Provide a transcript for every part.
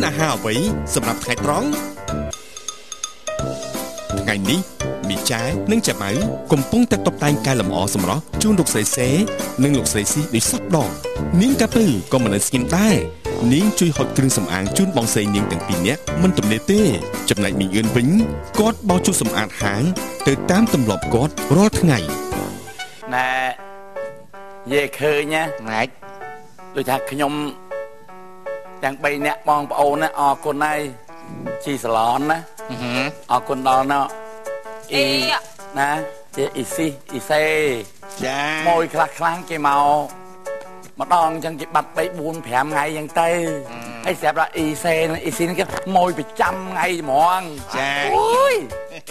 អាហារអ្វីសម្រាប់ថ្ងៃត្រង់ថ្ងៃនេះមីចែនិងចាម៉ៅកំពុងតែតុបតែងកែលម្អសម្រស់ជូនលោកស្រីសេនិងលោកស្រីស៊ីដូចសពដងនាងកាពៅក៏មិននៅស្ងៀមដែរនាងជួយហុចគ្រឿងសម្អាងជូនបងស្រីនាងទាំងពីរនាក់មិនទំនេរទេចំណែកមីងអឿនវិញគាត់បោះជូតសម្អាតហាងទៅតាមទម្លាប់គាត់រាល់ថ្ងៃណែនិយាយឃើញណាម៉េចដូចថាខ្ញុំទាំង3នាក់បងប្អូនណាអរគុណហើយជីសាឡនណាអរគុណដល់ណាអ៊ីណាជាអ៊ីស៊ីអ៊ីសេចាមួយខ្លះខ្លាំងគេមកម្ដងអញ្ចឹងគេបាត់3 4 5ថ្ងៃអញ្ចឹងទៅហើយស្រាប់ថាអ៊ីសេអ៊ីស៊ីគេមួយប្រចាំថ្ងៃហ្មងចាអូយ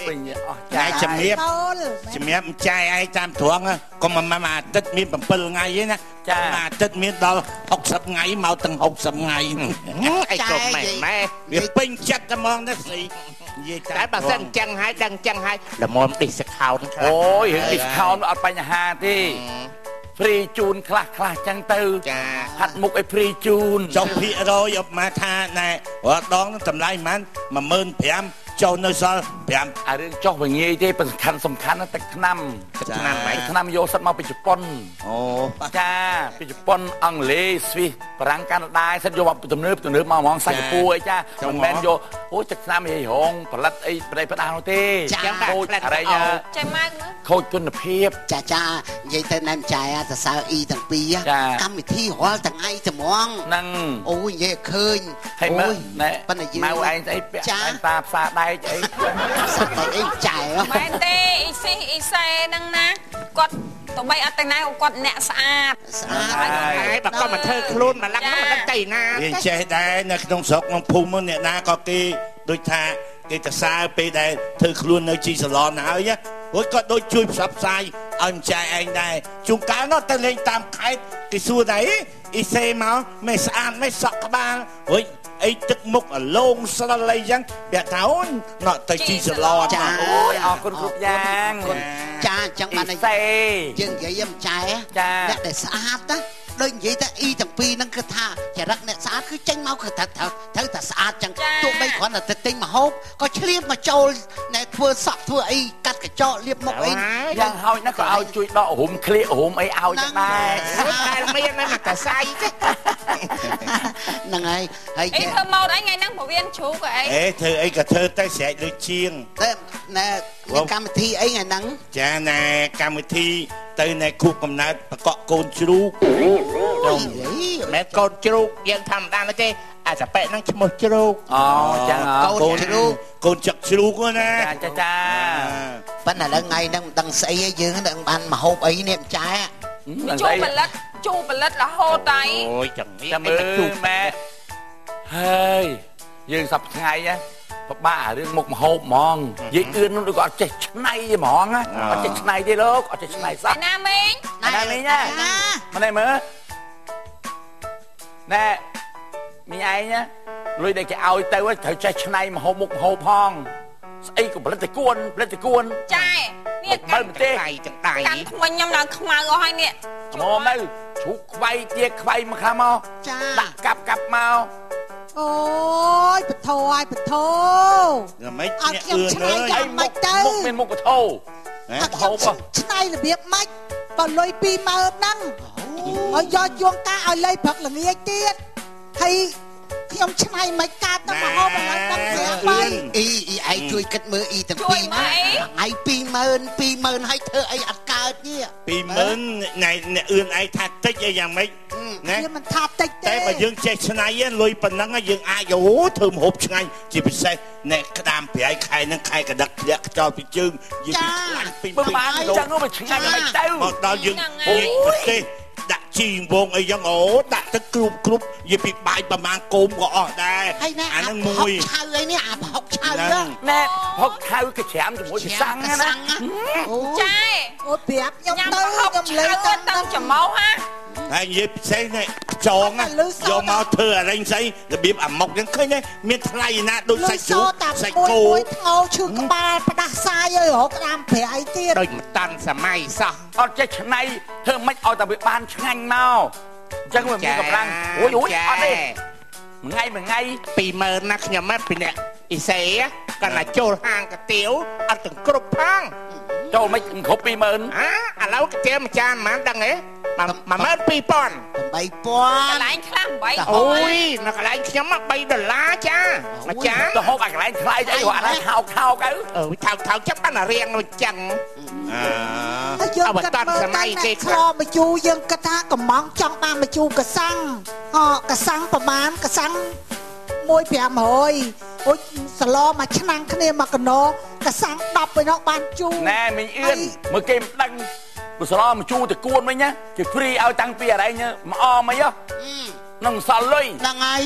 ពេញអស់ចាជំរាបចែឯងតាមត្រង់កុំមួយអាទិត្យមាន7ថ្ងៃទេណាចាមួយអាទិត្យមានដល់60ថ្ងៃមកទាំង60ថ្ងៃអីគ្រប់ម៉ែវាពេញចិត្តតែហ្មងណាស្រីតែបើសិនអញ្ចឹងហើយដឹងអញ្ចឹងហើយល្មម discount អូយរឿង discount អត់បញ្ហាទេ free ជូនខ្លះចឹងទៅចាហាត់មុខឲ្យ free ជូនចុះភាគរយអបមកថាណែរាល់ដងតម្លៃប៉ុន្មាន15000ចុះនៅសល់5អារឿងចុះវាងាយទេសំខាន់ទឹកថ្នាំហើយថ្នាំយកសិតមកពីជប៉ុនអូចាពីជប៉ុនអង់គ្លេសស្វីសបារាំងកាណាដាសិតយកមកទំនើបមកហ្មងសិង្ហបុរីអីចាមិនមែនយកអូទឹកថ្នាំហីរងផលិតអីប្រេផ្ដាស់នោះទេចឹងខូចអរិយចៃម៉ៅខូចគុណភាពចានិយាយទៅណែមចៃសរសើរអ៊ីទាំងពីរកម្មវិធីរាល់ថ្ងៃត្មងហ្នឹងអូយនិយាយឃើញអូយប៉ុន្តែយើងម៉ៅឯងស្អីពាក់ឯងតាផ្សារដែកអីសឹកតែអីចែមែនទេអ៊ីស៊ីអ៊ីសេហ្នឹងណាគាត់ទៅបីអត់ទៅណាគាត់អ្នកស្អាតហើយបើគាត់មកធ្វើខ្លួនម្លឹងមិនដឹងទៅណាវាចេះដែរនៅក្នុងស្រុកក្នុងភូមិអ្នកណាក៏គេដូចថាគេទៅសារពេលដែលធ្វើខ្លួននៅជីសាឡនហើយរួចក៏ដូចជួយផ្សព្វផ្សាយឲ្យម្ចាស់ឯងដែរជួនកាលនោះទៅលេងតាមខេត្តគេសួរតែអ៊ីសេមកមិនស្អាតមិនសក់ក្បាលរួចអីទឹកមុខអាឡងស្រិលអីចឹងបែរថាអូនណក់ទៅជីសាឡនចាអូយអរគុណគ្រប់យ៉ាងចាអញ្ចឹងបានយើងនិយាយម្ចាស់អ្នកដែលស្អាតណាដូចនិយាយតែអ៊ីទាំងពីរហ្នឹងគឺថាចរិតអ្នកស្អាតគឺចេញមកគឺត្រូវតែស្អាតចឹងទោះបីគ្រាន់តែទៅទិញម្ហូបក៏ឆ្លៀតមកចូលណែធ្វើសក់ធ្វើអីកាត់កញ្ចក់លាបមុខអីយ៉ាងហើយណាក៏ឲ្យជួយដករុំក្លៀករុំអីឲ្យចឹងដែរតែមានណាមកកសៃហ្នឹងហើយហើយអីធ្វើម៉ូតអីថ្ងៃហ្នឹងពវៀនជ្រូកអីធ្វើអីក៏ធ្វើទៅស្រែកដូចជាងតែណែកម្មវិធីអីថ្ងៃហ្នឹងចាណែកម្មវិធីទៅនៅខួបកំណើតប្រកបកូនជ្រូកមែនកូនជ្រូកយើងធម្មតានោះទេអាសប៉ែហ្នឹងឈ្មោះជ្រូកអូចឹងកូនជ្រូកកូនចឹកជ្រូកណាចាប៉ុន្តែឥឡូវថ្ងៃហ្នឹងមិនដឹងស្អីទេយើងនឹងបានមហូបអីនេះម្ចាស់ជួផលិតរហូតតែអូយចឹងនេះមើលម៉ែហើយយើងសប្ថ្ងៃណាពិបាករឿងមុខម្ហូបហ្មងនិយាយអឿននោះដូចគាត់អត់ចេះឆ្នៃហ្មងអត់ចេះឆ្នៃទេលោកអត់ចេះឆ្នៃសោះណាមីងណាមីងណាមកនេះមើលណែមីឯងណាលុយដែលគេឲ្យទៅត្រូវចេះឆ្នៃម្ហូបមុខម្ហូបផងស្អីក៏ផលិតតែគួនចានេះបើមិនទេកាន់ថ្មិញខ្ញុំឡើងខ្មៅអស់ហើយនេះមកនៅជ្រូកខ្វៃទាខ្វៃមកខាងមកចាដាក់កាប់មកអូយបធោហើយបធោយ៉ាងម៉េចអ្នកអឿនអើយយ៉ាងម៉េចទៅមុខមានមុខបធោហូបឆ្នៃរបៀបម៉េចបើលុយ20000ហ្នឹងឲ្យយកជួងកាឲ្យលុយព្រឹកល្ងាចទៀតហើយខ្ញុំឆ្នៃមិនកើតទៅមកហូបឡើងដល់ស្រាប់ហើយអ៊ីឯងជួយគិតមើលអ៊ីទាំងពីរណាឯង20000ហើយធ្វើអីអត់កើតនេះ20000អ្នកអឿនឯងថាតិចអីយ៉ាងម៉េចណាខ្ញុំមិនថាតិចទេតែបើយើងចេះឆ្នៃលុយប៉ុណ្ណឹងយើងអាចធ្វើម្ហូបឆ្ងាញ់ជាពិសេសអ្នកក្តាមប្រៃខែហ្នឹងខែកដឹកធ្លាក់ខ្យល់ពីជើងយើងពីខ្លាំងពីបានអញ្ចឹងមកឆ្ងាញ់មិនទៅមកដល់យើងនិយាយប្រទេសដាក់ជីវងអីចឹងអូដាក់ទឹកគ្រប់និយាយពីបាយប្រមាណគោមក៏អស់ដែរអាហ្នឹងមួយឆៅអីនេះអាប្រហុកឆៅណែប្រហុកឆៅក៏ច្រាមជាមួយពីសាំងណាចាអូប្រាប់ខ្ញុំទៅខ្ញុំលើទៅចំមកហ่าហើយនិយាយពិសេសនេះចងយកមកធ្វើអរិញស្អីរបៀបអាមុកហ្នឹងឃើញទេមានថ្លៃណាដូចសាច់ជ្រូកសាច់គោមួយថ្ងោឈឺក្បាលផ្ដាសាយអើយរកក្តាមប្រៃទៀតដូចមិនតាន់សម័យសោះអត់ចេះឆ្នៃធ្វើមិនឲ្យតែវាបានឆ្ងាញ់មកអញ្ចឹងវាមានកម្លាំងអូយអត់ទេ ថ្ងៃ20000ណាខ្ញុំមកពីអ្នកអ៊ីសេគាត់ណាចូលហាងកាទៀវអត់ទាំងគ្រប់ផងចូលមិនគ្រប់20000ឥឡូវកាទៀវមួយចានប៉ុន្មានដឹងទេ12000 កន្លែងខ្លះ8អូយនៅកន្លែងខ្ញុំ$3ចាមួយចានទៅហូបអាកន្លែងថ្លៃអីគាត់ណាថោកទៅថោកចាប់បានរៀងនោះចឹងយើងគិតមើលតែអ្នកឆ្លមកជូរយើងគិតថាកំងចង់បានមកជូរកសាំងកសាំងប្រមាណកសាំង1500អូយសឡមួយឆ្នាំគ្នាមកកណោកសាំង10ឯនោះបានជូរណែមីងអឿនមើលគេមិនដឹងបើសឡមកជូរទៅគួនវិញណាគេហ្វ្រីឲ្យតាំងពីអរែងមកអមអីនឹងសល់លុយហ្នឹងហើយ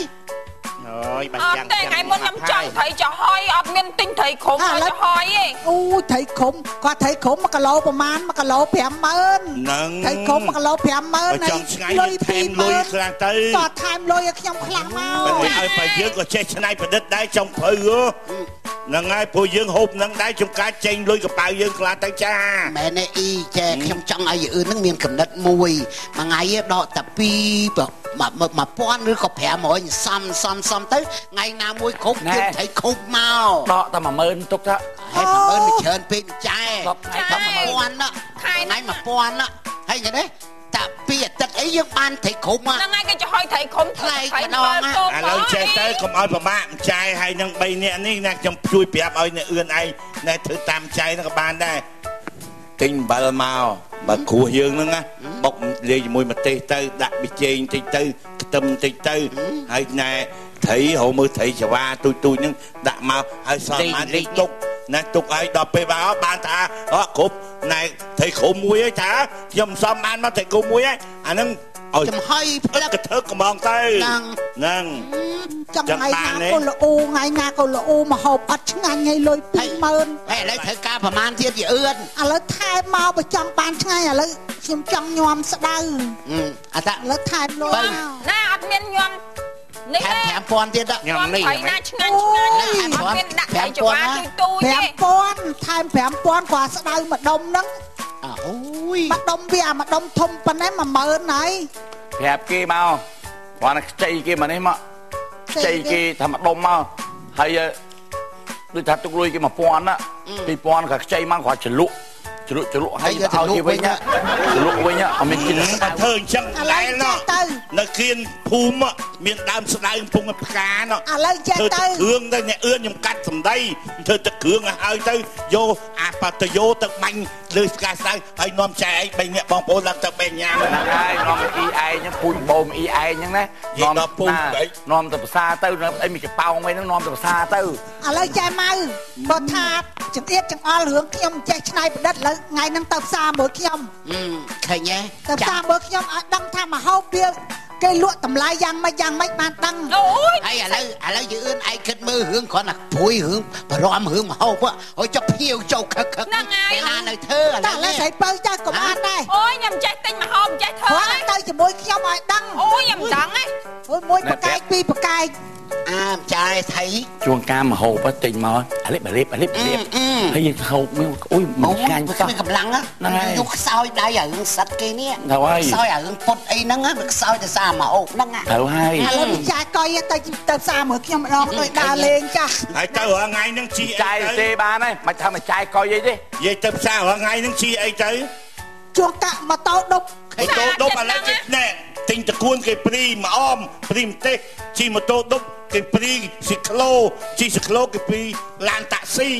អូយបាច់ចាំតែថ្ងៃមុនខ្ញុំចង់ត្រីចំហុយអត់មានទិញត្រីខុំឲ្យចំហុយទេអូត្រីខុំគាត់ត្រីខុំ1គីឡូប្រមាណ1គីឡូ50000ហ្នឹងត្រីខុំ1គីឡូ50000ចង់ឆ្ងាយថែមលុយខ្លះទៅគាត់ថែមលុយឲ្យខ្ញុំខ្លះមកឲ្យបើយើងក៏ចេះឆ្នៃប្រឌិតដែរចង់ភៅហ្នឹងហើយព្រោះយើងហូបហ្នឹងដែរចំការចេញលុយកប៉ៅយើងខ្លះទៅចាមែនទេអ៊ីចេះខ្ញុំចង់ឲ្យយឺនហ្នឹងមានកំណត់មួយថ្ងៃដកតែ2 1000ឬក៏500សំទៅថ្ងៃណាមួយគ្រប់ទៀតត្រីខុំមកដកតែ10000ទុកថាហើយ10000វាច្រើនពេកចែតែ1000ណាខែថ្ងៃ1000ណាហើយយ៉ាងនេះតែ2អាទិត្យអីយើងបានត្រីខុំហ្នឹងហើយគេចុះឲ្យត្រីខុំថ្លៃម្ដងឥឡូវចេះទៅកុំឲ្យប្រមាថចាយហើយនឹង3នាក់នេះណាខ្ញុំជួយប្រាប់ឲ្យអ្នកអឿនឯងណែធ្វើតាមចាយហ្នឹងក៏បានដែរទិញអំបិលមកបើគ្រួយើងហ្នឹងណាបុកលាយជាមួយម្ទេសទៅដាក់ប៊ីចេងតិចទៅខ្ទឹមតិចទៅហើយណែត្រីហៅមើលត្រីចង្វាទូចហ្នឹងដាក់មកហើយសល់បានលេខទុកណាទុកឲ្យដល់ពេលបានថាគ្រប់ណែត្រីខុំមួយហើយថាខ្ញុំសំបានមកត្រីខុំមួយហើយអាហ្នឹងឲ្យចំហុយផ្លឹកកធើកំងទៅហ្នឹងចាំថ្ងៃណាក៏ល្អថ្ងៃណាក៏ល្អមកហូបអត់ឆ្ងាញ់ឲ្យលុយ20000ហើយឥឡូវត្រូវការប្រមាណទៀតយឺនឥឡូវថែមមកបើចង់បានឆ្ងាញ់ឥឡូវខ្ញុំចង់ញោមស្ដៅអត់ឥឡូវថែមលុយណាអត់មានញោមនេះ5000ទៀតញោមនេះណាឆ្ងាញ់អត់មានដាក់តែចង្វាទូទេ5000ថែម5000គាត់ស្ដៅមួយដុំហ្នឹងអូយមួយដុំវាមួយដុំធំប៉ុណ្ណេះ10000ហើយប្រាប់គេមកគាត់នឹងខ្ចីគេមកនេះមកខ្ចីគេថាមួយដុំមកហើយដូចថាទុកលុយគេ1000ណា2000ក៏ខ្ចីមកគាត់ច្រលក់ហើយឲ្យគេវិញច្រលក់វិញអត់មានกินបើធ្វើអញ្ចឹងដែរនៅគៀនភូមិមានដើមស្ដៅកំពុងផ្កាណោះឥឡូវចេះទៅគ្រឿងទៅអ្នកអឿនខ្ញុំកាត់សំដីធ្វើទឹកគ្រឿងឲ្យទៅយកអាប៉ាតយោទឹកបាញ់លើផ្កាស្ដៅហើយនាំចែក3នាក់បងប្អូនឡើងទៅបេញញ៉ាំហ្នឹងហើយនាំអ៊ីឯងហ្នឹងពូជបូមអ៊ីឯងហ្នឹងណានាំពូនាំទៅភាសាទៅអីមានកប៉ោងអីហ្នឹងនាំទៅភាសាទៅឥឡូវចែម៉ៅបើថាចង្អៀតចង្អល់រឿងខ្ញុំចេះឆ្នៃប្រឌិតឥឡូវថ្ងៃហ្នឹងទៅផ្សារមើលខ្ញុំឃើញទេទៅផ្សារមើលខ្ញុំឲ្យដឹងថាមកហូបវាគេលក់តម្លៃយ៉ាងម៉េចបានដឹងអូយហើយឥឡូវយឺនឯងគិតមើលរឿងគ្រាន់តែព្រួយរឿងបារម្ភរឿងមហូបហើយចុះភ្ញៀវចូលខឹកហ្នឹងហើយណានៅធ្វើឥឡូវនេះស្រីបើចាស់ក៏បានដែរអូយខ្ញុំចេះទិញមហូបចេះធ្វើគាត់ទៅជាមួយខ្ញុំឲ្យដឹងអូយខ្ញុំដឹងហ៎អូយមួយប្រកែកពីរប្រកែកចាយថៃជួងការមហូបទិញមកអាលិបហើយយើងហូបអូយមិនឆ្ងាញ់សោះកម្លាំងហ្នឹងហើយយកខ្សោយដៃអារឿងសិតគេនេះខ្សោយអារឿងពុតអីហ្នឹងវាខ្សោយទៅសារមហូបហ្នឹងត្រូវហើយឥឡូវចាយកុយទៅផ្សារមើលខ្ញុំម្ដងដូចដើរលេងចាស់ហើយទៅរាល់ថ្ងៃហ្នឹងជីចាយទេបានហើយមិនថាមកចាយកុយអីទេនិយាយទៅផ្សាររាល់ថ្ងៃហ្នឹងជីអីទៅជួងកាក់ម៉ូតូដប់ឥឡូវណែទិញតគួនគេព្រីមួយអមព្រីម្ទេសជីម៉ូតូដប់គេព្រីស៊ីក្លូជីស៊ីក្លូគេព្រីឡានតាក់ស៊ី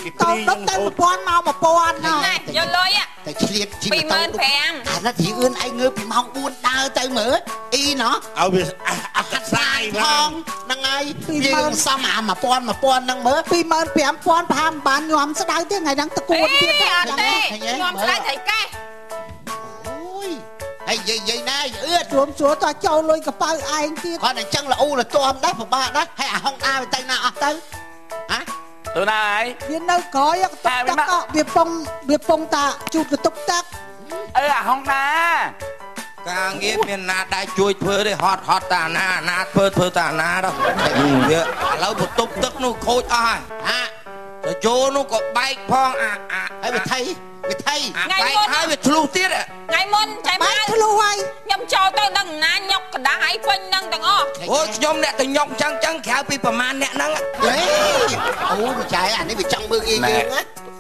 គេព្រីទៅ1000មក1000ណាយកលុយតែឆ្លៀតជីម៉ូតូ25000អានេះទីអឿនឯងងើបពីម៉ោង4ដើរទៅមើលអ៊ីណោះឲ្យវាអត់សាយផងហ្នឹងហើយយើងសំអា1000ហ្នឹងមើល25000ប្រហែលបានញោមស្ដៅទេថ្ងៃហ្នឹងតគួនទៀតទេអត់ទេញោមស្ដៅថៃកែហើយយាយណាអឿនជួមជួតចូលលុយកប៉ៅឯងទៀតគាត់អញ្ចឹងល្អលទាំដែរពិបាកដែរហើយអាហុងអាទៅណាអស់ទៅហ៎ទៅណាហើយវានៅក្រោយទឹកវាពងតាជូតកតុកទឹកអាហុងណាការងារមានណាដែរជួយធ្វើទេហត់តាណាធ្វើតាណាដល់វាឥឡូវបន្ទប់ទឹកនោះខូចអស់ហើយទៅចូលនោះក៏បែកផងហើយវាថៃ វាថៃ ថ្ងៃមុនហើយវាឆ្លុះទៀតថ្ងៃមុនចៃម៉ៅឆ្លុះហើយខ្ញុំចូលទៅដឹងណាញុកកដាស់ឲ្យពេញនឹងទាំងអស់អូខ្ញុំអ្នកទៅញុកចឹងក្រៅពីប្រមាណអ្នកហ្នឹងអូម្ចាស់អានេះវាចង់មើលយើងណា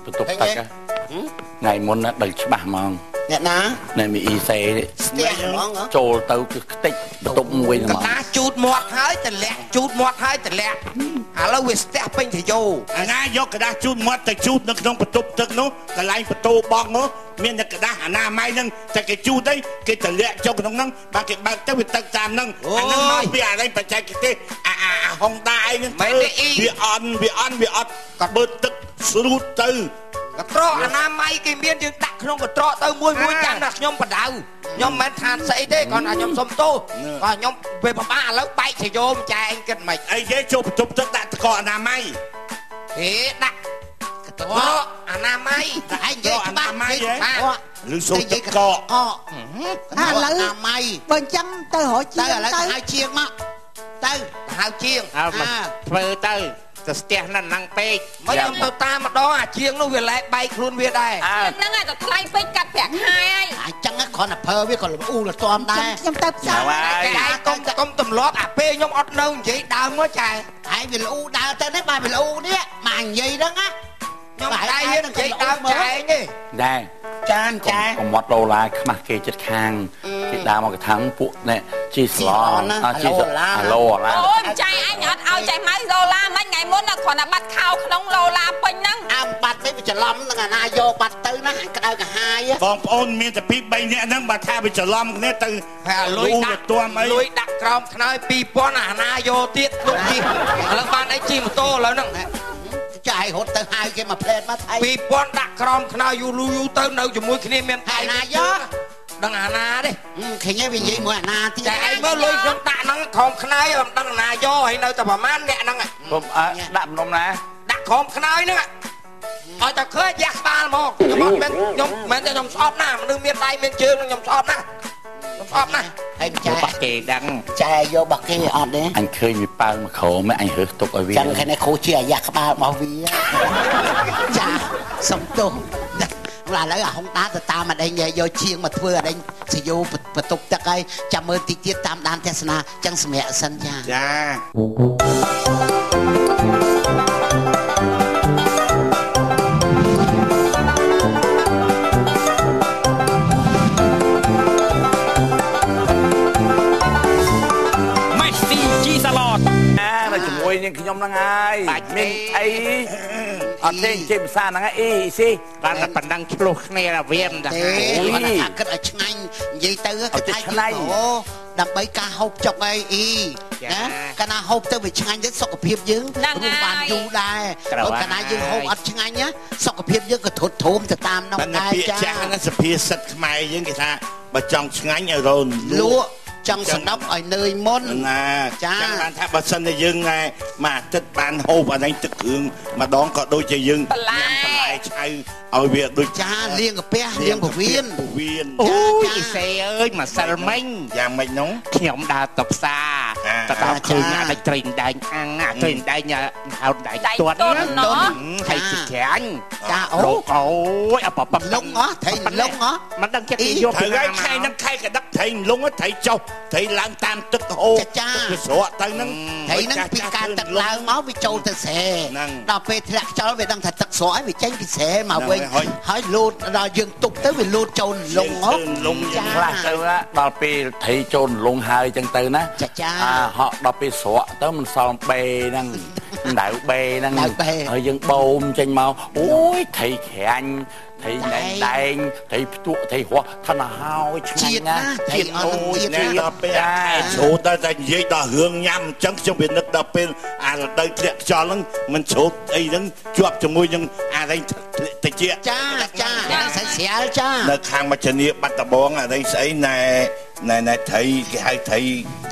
បន្ទប់ទឹកថ្ងៃមុនដឹងច្បាស់ហ្មងអ្នកណាអ្នកមីអ៊ីសេស្ទះហ្មងចូលទៅគឺខ្ទេចបន្ទប់មួយហ្មងកដាជូតមាត់ហើយតម្លាក់ជូតមាត់ហើយតម្លាក់ឥឡូវវាស្ទះពេញទៅយោអាណាយកกระดาษជូតមាត់ទៅជូតនៅក្នុងបន្ទប់ទឹកនោះកន្លែងបន្ទោបងនោះមានតែกระดาษអនាម័យហ្នឹងតែគេជូតទៅគេតម្លាក់ចុះក្នុងហ្នឹងបាទគេបើកទៅវាទឹកតាមហ្នឹងអាហ្នឹងមកពីអានេះបច្ចេកទេសអាហុងដាអីហ្នឹងវាអន់ក៏បើទឹកស្រួតទៅកត្រកអនាម័យគេមានយើងដាក់ក្នុងកត្រកទៅមួយចាំថាខ្ញុំបដៅខ្ញុំមិនថាស្អីទេគ្រាន់តែខ្ញុំសុំទោសក៏ខ្ញុំពេលប្របាឥឡូវបែកជាយោមចែឯងគិតមិនអីគេចូលបន្ទប់ទឹកដាក់តកអនាម័យដាក់កត្រកអនាម័យតែឯងនិយាយច្បាស់ឮសូត្រតកឥឡូវអនាម័យបើអញ្ចឹងទៅរកជាងទៅឥឡូវហៅជាងមកទៅហៅជាងធ្វើទៅស្ទះណាស់ពេកមកខ្ញុំទៅតាមម្ដងអាជាងនោះវាលែកបែកខ្លួនវាដែរហ្នឹងហើយទៅថ្លៃពេកកាត់ប្រាក់ខែហើយអញ្ចឹងគ្រាន់តែភើវាក៏លំអ៊ូលទាំដែរខ្ញុំទៅផ្សារតែកុំទម្លាប់អាពេលខ្ញុំអត់នៅនិយាយដើមមកចែឯងវាលូដើរទៅនេះបាទវាលូនេះមកនិយាយហ្នឹងណាខ្ញុំតែហ៊ាននិយាយដើមចែឯងទេដែរចានចែកុំវត្តដុល្លារខ្មាស់គេចិត្តខាងគេដើរមកកថាំងពួកនេះជីស្លនជីអាឡូអូនចៃអញអត់ឲ្យចៃម៉ៅដុល្លារមិនថ្ងៃមុនគ្រាន់តែបាត់ខោក្នុងដុល្លារពេញហ្នឹងបាត់នេះវាច្រឡំនឹងអាណាយកបាត់ទៅណាក្តៅកាហាយបងប្អូនមានតែ2 3នាក់ហ្នឹងបើថាវាច្រឡំគ្នាទៅលុយដាក់ក្រោមខ្នើយ 2000 អាណាយកទៀតលោកជីឥឡូវបានអីជិះម៉ូតូឥឡូវហ្នឹងចាយរត់ទៅហៅគេមកផ្លែតមកថៃ2000ដាក់ក្រោមខ្នើយយូរទៅនៅជាមួយគ្នាមានអាណាយកដឹងអាណាទេឃើញវានិយាយមួយអាណាទៀតតែឯងមើលលុយខ្ញុំដាក់ហ្នឹងក្រោមខ្នើយមិនដឹងអាណាយកហើយនៅតែប្រហែលអ្នកហ្នឹងខ្ញុំដាក់ម្ដុំណាដាក់ក្រោមខ្នើយហ្នឹងឲ្យតែឃើញយ៉ាក់ក្បាលមកខ្ញុំមិនតែខ្ញុំស្អប់ណាមនុស្សមានដៃមានជើងខ្ញុំស្អប់ណាខ្ញុំស្អប់ណាហើយចែបាក់គេដឹងចែយកបាក់គេអត់ទេអញឃើញវាប៉ើមកក្រោមអញរើសទុកឲ្យវាចឹងឃើញគ្រូជាអាយ៉ាក់ក្បាលរបស់វាចាសុំទោសឥឡូវអាហុងដាទៅតាមអដេញយកជាងមកធ្វើអដេញសយោបន្ទប់ទឹកហើយចាំមើលតិចទៀតតាមដានទេសនាចឹងសម្រាប់សិនចាចាជាមួយនឹងខ្ញុំហ្នឹងហើយមានអីអត់ទេចេះភាសាហ្នឹងអីស៊ីបានតែប៉ុណ្ណឹងឆ្លោះគ្នាវាមិនដឹងអូយគិតឲ្យឆ្ងាញ់និយាយទៅគេថាឆ្ងាញ់អូដើម្បីការហូបចុកអីណាកាលណាហូបទៅវាឆ្ងាញ់ទៅសុខភាពយើងរួមបានយូរដែរព្រោះកាលណាយើងហូបអត់ឆ្ងាញ់សុខភាពយើងក៏ទ្រុឌទ្រោមទៅតាមនោះដែរចាចាស់ហ្នឹងសភាសិទ្ធខ្មែរយើងគេថាបើចង់ឆ្ងាញ់ឲ្យរនលក់ចង់ស្ដាប់ឲ្យនឿយមុនណាចាចឹងបានថាបើសិនតែយើងមួយអាទិត្យបានហូបអានេះទឹកគ្រឿងម្ដងក៏ដូចជាយើងញ៉ាំបន្លែឆៅឲ្យវាដូចចាលាងកាពះលាងពវៀនអូយអ៊ីសេអើយម្សិលមិញយ៉ាងម៉េចនោះខ្ញុំដើរទៅផ្សារទៅដល់ឃើញអានេះត្រីដែងអាំងត្រីដែងហៅដែងទាត់ណាហើយជីក្រាញ់ចាអូយអបលងត្រីលងមិនដឹងចិត្តយកពីណាខែហ្នឹងខែកដឹកត្រីលងត្រីចុះត្រីឡើងតាមទឹកហូរវាស្រក់ទៅហ្នឹងត្រីហ្នឹងពីការទឹកឡើងមកវាចូលទៅស្រែដល់ពេលធ្លាក់ខ្យល់វាដឹងថាទឹកស្រក់ហើយវាចេញពីស្រែមកវិញហើយលោតដល់យើងទុកទៅវាលោតចូលលងលងយ៉ាងខ្លះទៅដល់ពេលត្រីចូលលងហើយចឹងទៅណាហក់ដល់ពេលស្រក់ទៅមិនសល់បេហ្នឹងដៅបេហ្នឹងហើយយើងបូមចេញមកអូយត្រីក្រាញ់ត្រីដែងត្រីផ្ទក់ត្រីរស់ថាណាហើយឆ្ងាញ់ណាជាតិអូយដល់ពេលខែជ្រូតតែនិយាយដល់រឿងញ៉ាំអញ្ចឹងខ្ញុំវានឹកដល់ពេលអារដូវធ្លាក់ខ្យល់ហ្នឹងមិនជ្រូតអីហ្នឹងជាប់ជាមួយនឹងអារ៉េងតិចចាស្រាលចានៅខាងមជ្ឈនីបាត់ដំបងអារ៉េងស្អីណែត្រីគេហៅត្រី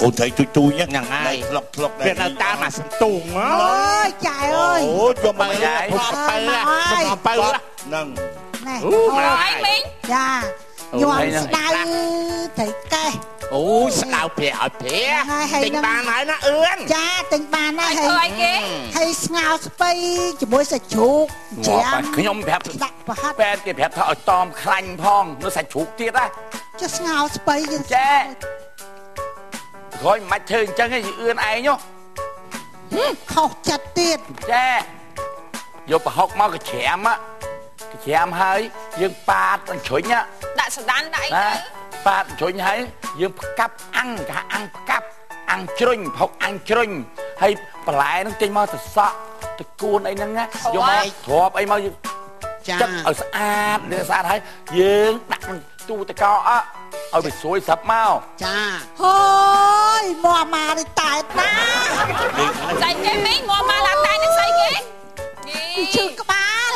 កូនត្រីទូចហ្នឹងហើយធ្លុកវានៅតាមអាសន្ទូងអូយចាយអើយអូយកមកយាយកំពៅហ្នឹងអូយមីងចាញ៉ាំស្ដៅត្រីកេះ អូស្កៅព្រាឲ្យព្រាទិញបានហើយណាអឿនចាទិញបានហើយហើយស្ងោរស្ពៃជាមួយសាច់ជ្រូកច្រាមខ្ញុំប្រាប់ដាក់ប្រហាត់ពេទ្យគេប្រាប់ថាឲ្យតមខ្លាញ់ផងនៅសាច់ជ្រូកទៀតណាចុះស្ងោរស្ពៃយើងចាក្រោយមិនធ្វើអញ្ចឹងឯងអឿនឯងខុសចិត្តទៀតចាយកប្រហុកមកកច្រាមហើយយើងប៉ាតអញ្ជ្រុញដាក់សដានដាក់អីទៅប៉ាតអញ្ជ្រុញហើយយើងផ្កាប់អាំងគេអាំងផ្កាប់អាំងជ្រុញផុកអាំងជ្រុញហើយបន្លែនឹងចេញមកទៅសក់ទៅគួនអីហ្នឹងយកមកទ្រាប់អីមកយើងចាទឹកឲ្យស្អាតហើយយើងដាក់ទូទឹកកកឲ្យវាស្រួយស្រាប់មកចាហើយមកម៉ានេះតែណាស្អីគេមីមកម៉ាឡាតែនឹងស្អីគេឈឺក្បាល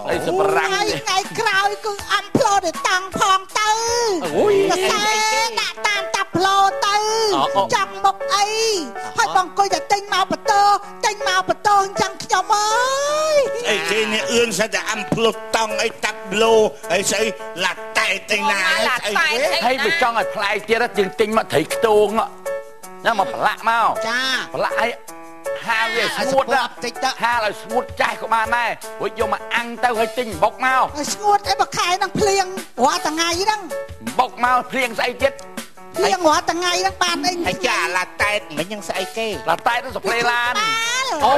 អីសម្រាប់ថ្ងៃក្រោយគឺអំផ្លោទៅតាំងផងទៅតែដាក់តាមតាផ្លោទៅចាំមុខអីហើយបងអង្គុយតែទិញមកបន្ទោអញ្ចឹងខ្ញុំអើយអីគេនេះអឿនស្អីតែអំផ្លោតង់អីតាផ្លោអីស្អីឡាតែទិញណាអីហើយបើចង់ឲ្យផ្លែទៀតយើងទិញមកត្រីខ្ទងណាមកប្រឡាក់មកចាប្រឡាក់ឲ្យហាលវាស្ងួតហាលឲ្យស្ងួតចាស់ក៏បានដែររួចយកមកអាំងទៅហើយទិញបុកមកឲ្យស្ងួតអីបើខែនឹងភ្លៀងរាល់ថ្ងៃហ្នឹងបុកមកភ្លៀងស្អីទៀតភ្លៀងរាល់ថ្ងៃហ្នឹងបានអីហើយចាឡាតែតមិញនឹងស្អីគេឡាតែតទៅស្ព្រេឡានអូ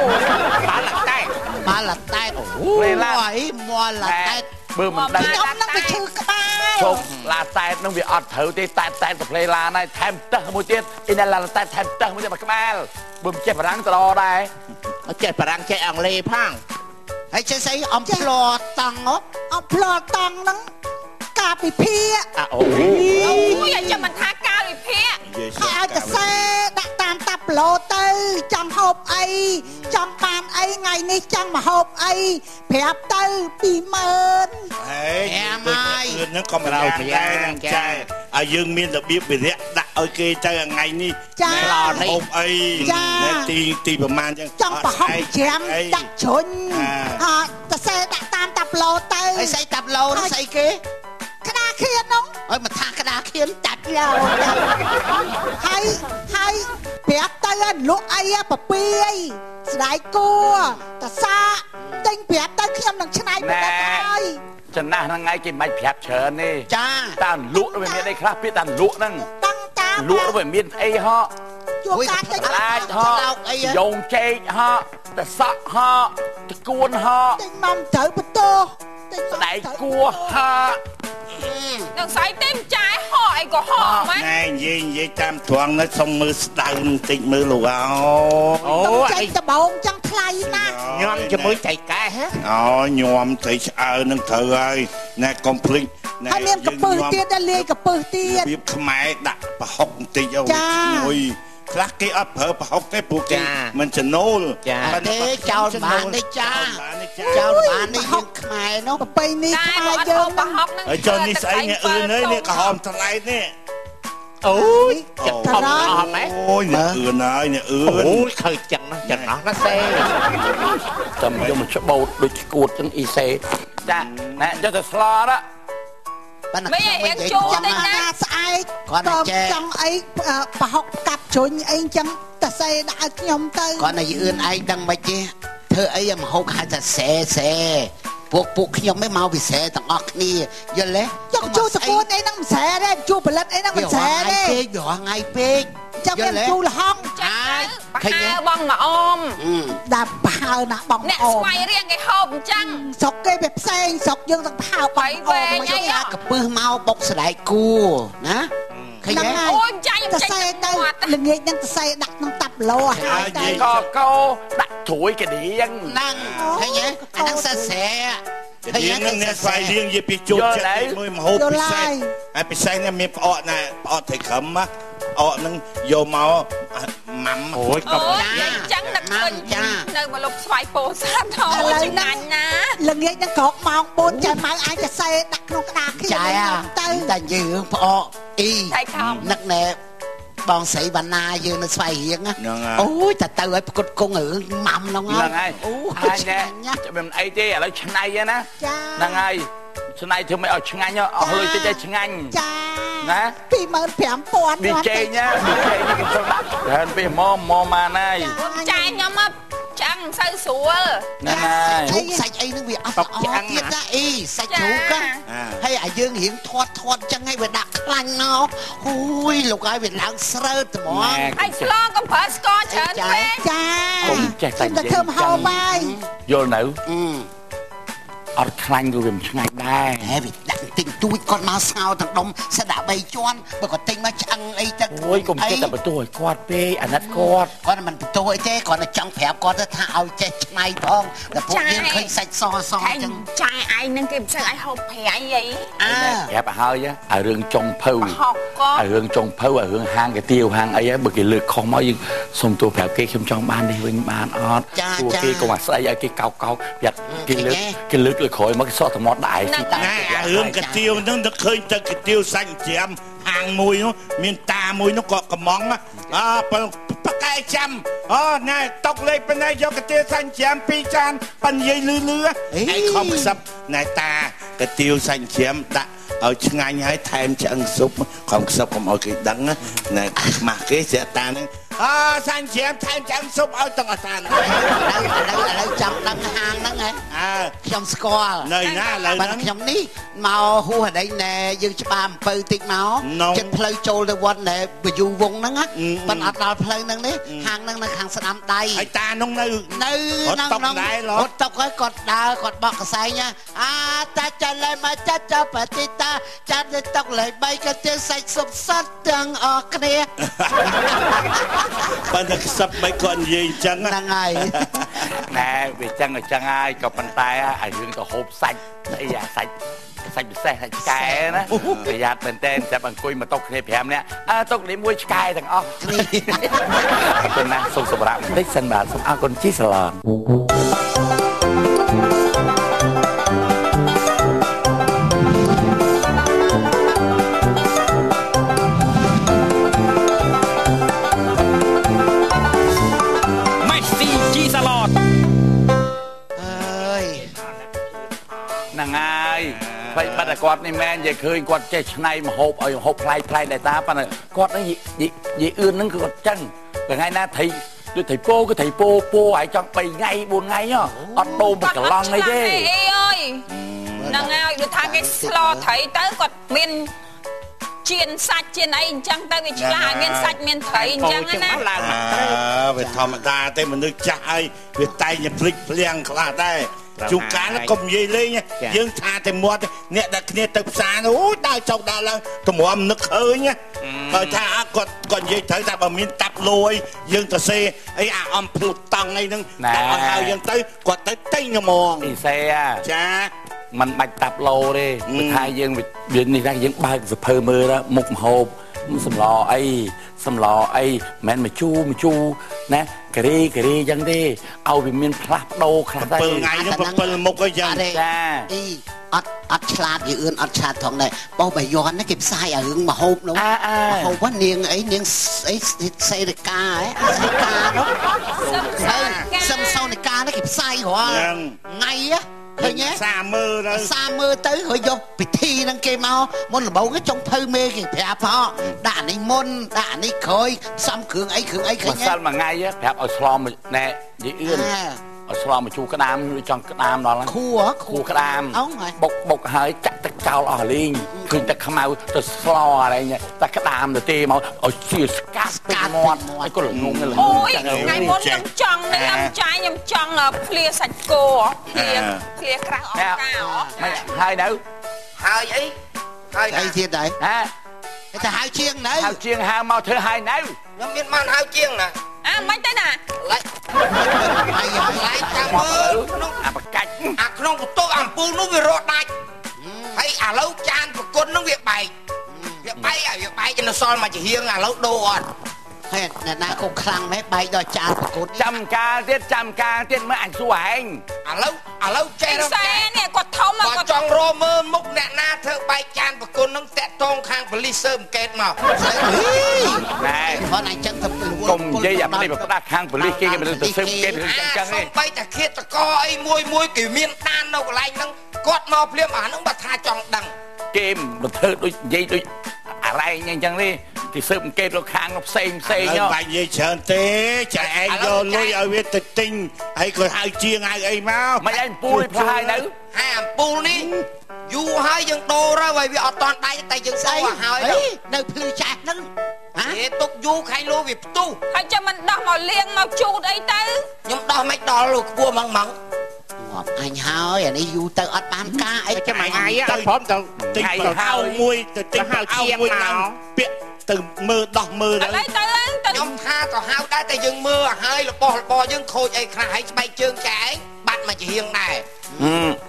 បានឡាតែតអូស្ព្រេឡានអីមកឡាតែតបើមិនដឹងខ្ញុំនឹងទៅឈឺក្បាលជុំឡាតែតនឹងវាអត់ត្រូវទេតែស្ព្រេឡានហើយថែមទឹកមួយទៀតអ៊ីណាឡាតែតថែមទឹកមួយទៀតមកក្បាលបើមិនចេះបារាំងត្រដែរចេះបារាំងចេះអង់គ្លេសផងហើយចេះស្អីអំផ្លោតង់ហ្នឹងការពិភាក្សាអូយចាំមិនថាការវិភាគហើយឲ្យកសេដាក់តាមតាប្លូទៅចង់ហូបអីចង់បានអីថ្ងៃនេះចង់មកហូបអីប្រាប់ទៅ20000ហេហើយហ្នឹងក៏មិនដល់ដែរហ្នឹងចាឲ្យយើងមានរបៀបវិរៈដាក់ឲ្យគេទៅថ្ងៃនេះហូបអីទីប្រហែលចឹងចង់ប្រហុកច្រាមដាក់ជ្រុញកសេដាក់តាមតាប្លូទៅហើយស្អីតាប្លូនោះស្អីគេក្តារខៀននោះឲ្យមកថាក្តារខៀនតាត់ឡើយហើយប្រាប់ទៅលក់អីពពីអីស្ដាយគួរតសាទិញប្រាប់ទៅខ្ញុំនឹងឆ្នៃប្រដៅហើយចំណាស់ហ្នឹងឯងគេមិនប្រាប់ច្រើនទេចាតាមលក់វាមានអីខ្លះពាក្យតាមលក់ហ្នឹងតាំងតាមលក់វាមានអីហោជួបការទិញអាចហោយ៉ងចេកហោតសក់ហោតគួនហោទិញមកត្រូវបន្ទោស្ដាយគួរហោនឹងស្អីទេមិនចាយហោអីក៏ហោមែនណែនិយាយតាមត្រង់នេះសុំមើលស្ដៅបន្តិចមើលលោកអូចេញដបងចឹងថ្លៃណាស់ញ៉ាំជាមួយត្រីកែហ៎អូញ៉ាំត្រីឆ្អើនឹងត្រូវហើយណែកុំភ្លេចហើយមានកពឹសទៀតដែរលាយកពឹសទៀតរបៀបខ្មែរដាក់ប្រហុកបន្តិចអូមួយខ្លះគេអត់ប្រើប្រហុកទេពួកគេមិនចំណូលប៉ុន្តែចោលបានទេចាចោលបាននេះយើងខ្មែរនោះប្រពៃណីខ្មែរយើងប្រហុកហ្នឹងហើយចុះនេះស្អីនេះអឿនអើយនេះក្រហមថ្លៃនេះអូយចិត្តធំអស់ម៉េចអូយនេះអឿនហើយនេះអឿនអូយឃើញចឹងណាចឹងអស់ណាសេចាំយកមកច្បូតដូចឈួតចឹងអ៊ីសេចាណែយកទៅស្លណាមិនរៀងជួតិចណាស្អែកគាត់ចង់អីប្រហុកកាប់ជ្រុញអីចឹងតសេដាក់ឲ្យខ្ញុំទៅគាត់ឲ្យអឿនឯងដឹងមិនទេធ្វើអីមហូបហៅថាសេពួកខ្ញុំមិនមកពិសេសទាំងអស់គ្នាយល់ទេចង់ជួសកួនអីហ្នឹងមិនស្រែទេជួផលិតអីហ្នឹងមិនស្រែទេពេករហងៃពេកចាំមានជូលហងចាបហើបងមកអមដាក់បហើណាបងអ្នកស្វ័យរៀងគេហូបអញ្ចឹងស្រុកគេវាផ្សេងស្រុកយើងទាំងបហើបៃវែងអីកពឹសមកបុកស្ដែកគួរណាឃើញទេអូនចាញ់ទៅសេទៅល្ងាចហ្នឹងទៅសេដាក់ក្នុងតាប់ឡូហើយទៅកកដាក់ត្រួយកដៀងហ្នឹងឃើញទេអាហ្នឹងសរសែឃើញហ្នឹងអ្នកស្វ័យរៀងនិយាយពីជោគចិត្តមួយមហូបពិសេសហើយពិសេសនេះមានផ្អកណាផ្អកត្រីក្រឹមណាអកនឹងយកមកម៉ាំអូយក៏អញ្ចឹងនឹកឃើញនៅមកលុបស្វាយពោធិ៍សាត់ទៅឆ្ងាញ់ណាល្ងាចហ្នឹងក្រោកម៉ោង4ចែម៉ៅអាចទៅសេដាក់ក្នុងក្តារខៀនទៅតែយើងផ្អកអ៊ីនឹកណែបងស្រីបណ្ណាយើងនៅស្វ័យរៀងណាអូយតែទៅឲ្យផ្គត់គង់រឿងម៉ាំហ្នឹងហើយអូហើយណែមិនអីទេឥឡូវឆ្នៃណាហ្នឹងហើយឆ្នៃធ្វើមិនឲ្យឆ្ងាញ់អស់លុយតិចឲ្យឆ្ងាញ់ចា ណា25000 ឌីជេញ៉ាឌីជេនេះខ្ញុំដាក់ច្រើនពេកមកមកណាយចាខ្ញុំមកឆ្អឹងសូវស្រួលណាយជ្រូកសាច់អីនឹងវាអត់ល្អទៀតណាអីសាច់ជ្រូកហើយអាយើងរៀងធាត់ចឹងហើយវាដាក់ខ្លាញ់មកអូយលោកហើយវាឡើងស្រើតហ្មងហើយស្លកំប្រើស្ករច្រើនពេកចាកុំចេះតែនិយាយធ្វើម្ហូបហើយយល់នៅអត់ខ្លាញ់ក៏វាមិនឆ្ងាញ់ដែរហេវាដាក់ទិញទួចគាត់មកស្ងោទាំងដុំស្ដាប់3ជាន់បើគាត់ទិញមកឆ្អឹងអីទៅអូយកុំចេះតែបន្ទោសឲ្យគាត់ពេកអាណិតគាត់មិនបន្ទោសអីទេគាត់តែចង់ប្រាប់គាត់ថាឲ្យចេះឆ្នៃផងតែពួកយើងឃើញសាច់សអញ្ចឹងចាយឯងនឹងគេមិនសឹងឲ្យហូបប្រៃអីប្រាប់ឲ្យហើយរឿងចុងភៅឲ្យរឿងចុងភៅឲ្យរឿងហាងកាទៀវហាងអីហើយបើគេលើកខុសមកយើងសុំទោសប្រាប់គេខ្ញុំចង់បាននេះវិញបានអត់ពួកគេកុំអាស្អីឲ្យគេកោកប្រាប់គេលើកលើក្រោយមកគេសក់តមាត់ដែររឿងកាទៀវហ្នឹងទៅឃើញទៅកាទៀវសាច់ច្រាមហាងមួយនោះមានតាមួយនោះក៏កំងប៉កែចាំណែតុកលេខប៉ុណ្ណេះយកកាទៀវសាច់ច្រាម2ចានប៉ិននិយាយលឺឯខំខ្សឹបណែតាកាទៀវសាច់ច្រាមដាក់ឲ្យឆ្ងាញ់ហើយថែមឆ្អឹងស៊ុបខំខ្សឹបកុំឲ្យគេដឹងណែខ្មាស់គេស្រាក់តាហ្នឹងសាច់ច្រាមថែមឆ្អឹងស៊ុបឲ្យទាំងអស់តាឥឡូវចាំដឹងហាងហ្នឹងហ៎ខ្ញុំស្គាល់នៅណាឥឡូវហ្នឹងខ្ញុំនេះមកហួសអដីណែយើងច្បារអំពៅតិចមកចិត្តផ្លូវចូលទៅវត្តណែបយុវងហ្នឹងប៉ុន្តែអត់ដល់ផ្លូវហ្នឹងនេះហាងហ្នឹងនៅខាងស្ដាំដៃហើយតានោះនៅក្នុងរត់តុកហើយគាត់ដើរគាត់បកកសែងតាចាលេមកចាបតិតាចាត់តុកលេ3ក៏ទៅសាច់ស៊ុបសត្វទាំងអស់គ្នាប៉ុន្តែខ្សឹបមិនគាត់និយាយអញ្ចឹងហ្នឹងហើយណែវាចឹងហើយក៏ប៉ុន្តែឲ្យរឿងទៅហូបសាច់អីសាច់ពិសេសសាច់ឆ្កែណាប្រយ័ត្នមែនតើចាប់អង្គុយមកតុកគ្នា5នាក់តុកនេះមួយឆ្កែទាំងអស់គ្នាអរគុណណាស់សូមសម្រាប់បន្តិចសិនបាទសូមអរគុណជីសាឡនហើយបាត់តែគាត់នេះមែននិយាយឃើញគាត់ចេះឆ្នៃម្ហូបឲ្យម្ហូបផ្លែដែរតាប៉ុន្តែគាត់នេះនិយាយអឿនហ្នឹងគឺគាត់ចឹងថ្ងៃណាថៃដូចថៃពោគឺថៃពោឲ្យចង់3ថ្ងៃ4ថ្ងៃអត់ដូរមួយកន្លងអីទេអីអើយហ្នឹងហើយដូចថាគេស្លថៃទៅគាត់មានជៀនសាច់ជៀនអីអញ្ចឹងទៅវាឆ្លាស់មានសាច់មានត្រីអញ្ចឹងណាវាធម្មតាទេមនុស្សចាស់ហើយវាតែងតែភ្លេចភ្លាំងខ្លះដែរជួនកាលកុំនិយាយលេងយើងថាតែមាត់អ្នកដែលគ្នាទៅផ្សារអូយដើរចុកដើរឡើងតម្រាំនឹកឃើញហើយថាគាត់និយាយត្រូវតែបើមានតាប់លួយយើងទៅសេអីអំភ្លុកតង់អីហ្នឹងតែអត់ហៅយើងទៅគាត់ទៅទិញហ្មងអ៊ីសេចាมันបាច់តាប់ឡូទេព្រោះថាយើងវានេះថាយើងបើកសភើមើលមុខម្ហូបសម្លអីមិនមែនមជូរណាការីចឹងទេឲ្យវាមានផ្លាស់ប្ដូរខ្លះដែរ7ថ្ងៃហ្នឹង7មុខអីចឹងចាអត់ឆ្លាតយឺនអត់ឆ្លាតថងដែរបោះបាយ័នគេផ្សាយឲ្យរឿងមហូបនោះមហូបនាងអីសេរីកាសេរីកានោះសំសូនិកានេះគេផ្សាយរាល់ថ្ងៃឃើញទេសាមើលទៅហើយយកពិធីហ្នឹងគេមកមុនដំបូងចុងភៅមេគេប្រាប់ហ៎ដាក់នេះមុនដាក់នេះក្រោយផ្សំគ្រឿងអីឃើញទេម្សិលមួយថ្ងៃប្រាប់ឲ្យឆ្លងណែនិយាយអឿនឲ្យឆ្លងមកជូរក្តាមឬចង់ក្តាមដល់ខួក្តាមបុកហើយចាក់ទឹកចោលអស់លេងឃើញទឹកខ្មៅទៅស្លអីតែក្តាមទៅទេមកឲ្យជាស្កាត់ពេកមាត់ឲ្យគាត់ល្ងងអូយថ្ងៃមុនខ្ញុំចង់នឹងអំចាយខ្ញុំចង់ភ្លាសាច់គោភ្លាក្រាស់អង្ការមិនហើយនៅហើយអីហើយអីទៀតដែរតែហៅជាងនៅហៅជាងហៅមកធ្វើហើយនៅខ្ញុំមានបានហៅជាងណាមិនទៅណាឡាច់ចាំមើលក្នុងបកាច់ក្នុងបន្ទប់អំពូលនោះវារត់ដាច់ហើយឥឡូវចានប្រគុណនោះវាបែកនៅសល់មកជាហៀងឥឡូវដូរអត់ហេតុអ្នកណាក៏ខ្លាំងដែរបែកដល់ចានប្រគុណចាំកាលទៀតមើលអញសួរហែងឥឡូវចេះនេះគាត់ធំគាត់ចង់រមើលមុខអ្នកណាធ្វើបែកចានប្រគុណនឹងតាក់តងខាងប៉ូលីសស៊ើបអង្កេតមកណែគាត់អញ្ចឹងទៅកុំនិយាយអានេះផ្ដាស់ខាងប៉ូលីសគេមិនទៅស៊ើបអង្កេតរឿងចឹងទេសំបីតែឃាតករអីមួយគេមានដាននៅកន្លែងហ្នឹងគាត់មកភ្លាមអាហ្នឹងបើថាចង់ដឹងគេមិនធ្វើដូចនិយាយដូចឥ ក្រែងអញ្ចឹងនេះគេស៊ើបអង្កេតរកខាងផ្សេងបាញ់និយាយច្រើនទេចាឯងយកលុយឲ្យវាទៅទិញហើយក៏ហៅជាងហៅអីមកមិនឯងពូលផ្លាយនៅហើយអំពូលនេះយូរហើយយើងដូរហើយវាអត់តាន់ដៃតែយើងដូរឲ្យហើយនៅភ្លឺចាស់ហ្នឹងហេទុកយូរខែលោវាផ្ទុះហើយចាំមិនដោះមកលាងមកជូតអីទៅខ្ញុំដោះមិនដល់លោកខ្ពស់ម៉ងងាប់អញហើយអានេះយូរទៅអត់បានការអីចាំមួយថ្ងៃអត់ព្រមទៅទិញទៅហៅមួយទៅទិញហៅជាមួយឡើងពាក់ទៅមើលដោះមើលទៅខ្ញុំថាក៏ហៅដែរតែយើងមើលឲ្យហើយរបស់យើងខូចអីខ្លះហើយស្បែកជើងចាឯងបាត់មកជាហៀងដែរ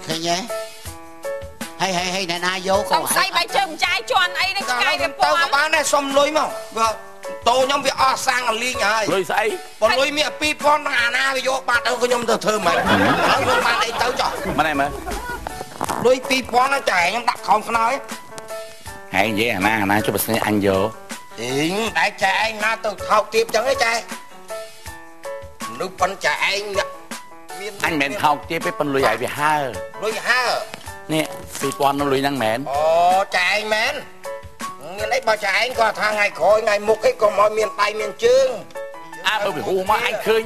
ឃើញទេហើយណែណាយកក៏ស្អីបែកជើងចាយជន់អីនឹងឆ្កែវាទៅក៏បានដែរសុំលុយមកបើតោខ្ញុំវាអស់សាំងអលីងហើយលុយស្អីបើលុយមាន2000អាណាវាយកបាត់ទៅខ្ញុំទៅធ្វើមិនហើយយកបាត់អីទៅចុះមិនឯងមើលលុយ2000ហ្នឹងចាខ្ញុំដាក់ខំខ្នើយហើយនិយាយអាណាជុំស្នេហ៍អញយកតែចាឯងណាទៅថោកទៀបចឹងឯងចាមនុស្សប៉ុនចាឯងមានអញមិនថោកទៀបទេប៉ុនលុយឲ្យវាហើលុយហើនេះ2000នោះលុយហ្នឹងមែនអូចាឯងមែនមានអីបើចាឯងគាត់ថាថ្ងៃក្រោយថ្ងៃមុខអីក៏មកមានដៃមានជើងបើវាហូរមកអញឃើញ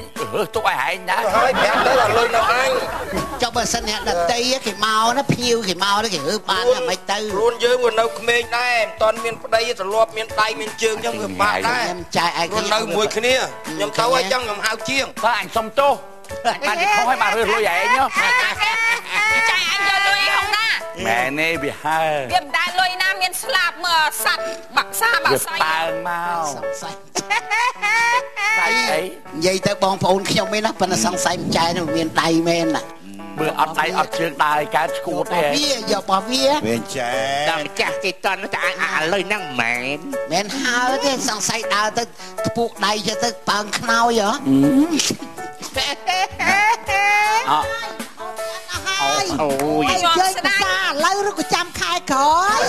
ទុកឲ្យហែងដែរហើយប្រាប់ទៅដល់លុយនៅអញចុះបើសិនអ្នកដតីគេមកណាភៀវគេមកគេរើបានតែមិនទៅខ្លួនយើងក៏នៅក្មេងដែរមិនតាន់មានប្តីទ្រលាប់មានដៃមានជើងអញ្ចឹងវាបាក់ដែរខ្ញុំចាយឯងនៅមួយគ្នាខ្ញុំទៅអញ្ចឹងខ្ញុំហៅជាងបើអញសុំទោសបានខុសឲ្យបានរើសលុយឯងចាយអញយកលុយហងណាមែនទេវាហើវាមិនដែលលុយណាមានស្លាប់មើលសัตว์បាក់សាបាក់សៃប៉ើងមកសង្ស័យដៃអីនិយាយទៅបងប្អូនខ្ញុំឯណាប៉ុន្តែសង្ស័យមិនចែនោះមានដៃមែនណាបើអត់ដៃអត់ជើងដើរកើតឈួតទេវាយករបស់វាចែដល់ម្ចាស់គេតន់តែអាលុយហ្នឹងមែនហើទេសង្ស័យដើរទៅថ្ពុកដៃចេះទៅប៉ើងខ្នើយហ៎អូយយកស្ដាយឥឡូវឬក៏ចាំខែក្រោយ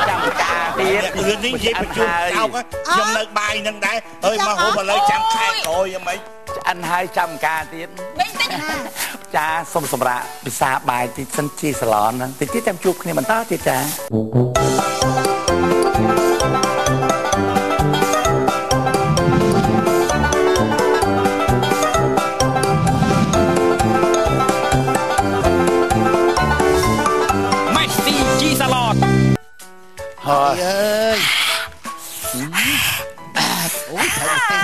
ចាំការទៀតរឿងនេះនិយាយបញ្ជូនចោលខ្ញុំនៅបាយនឹងដែរហើយមកហូបឥឡូវចាំខែក្រោយយ៉ាងម៉េចឆ្អិនហើយចាំការទៀតវិញតិចចាសុំសម្រាប់ពិសាបាយតិចសិនជីសាឡនហ្នឹងតិចទៀតចាំជួបគ្នាបន្តទៀតចាហើយអើយអូយត្រូវតែ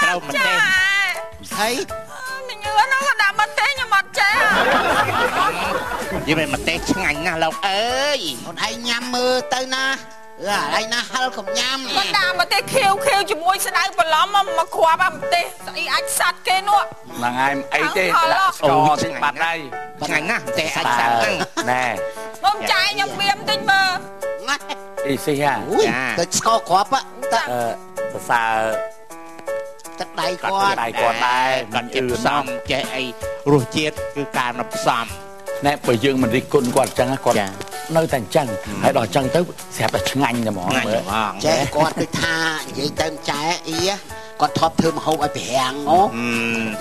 ត្រូវមិនទេហើយញញឿនោះក៏ដាក់មិនទេខ្ញុំអត់ចេះយីមិនទេឆ្ងាញ់ណាស់លោកអើយអូនឯងញ៉ាំមើលទៅណាឯងណាហិលកុំញ៉ាំមិនដាក់មិនទេខៀវជាមួយស្ដៅបន្លំមកគ្រាប់អាមិនទេស្អីអាចសាត់គេនោះហ្នឹងហើយអីទេដាក់ស្ករតិចបាត់ហើយឆ្ងាញ់ណាស់តែអាចសាត់ហ្នឹងណែខ្ញុំចាយខ្ញុំវាបន្តិចមើលអីស៊ីហាទៅស្ករគ្រាប់សរសើរទឹកដៃគាត់ដៃគាត់ដែរគាត់ជិះផ្សំចេះអីរសជាតិគឺការនៅផ្សំណែបើយើងមិនរិះគន់គាត់អញ្ចឹងគាត់នៅតែអញ្ចឹងហើយដល់អញ្ចឹងទៅស្រាប់តែឆ្ងាញ់តែហ្មងមើលចេះគាត់ទៅថានិយាយទៅចែអីគាត់ធ្លាប់ធ្វើម្ហូបឲ្យប្រាំង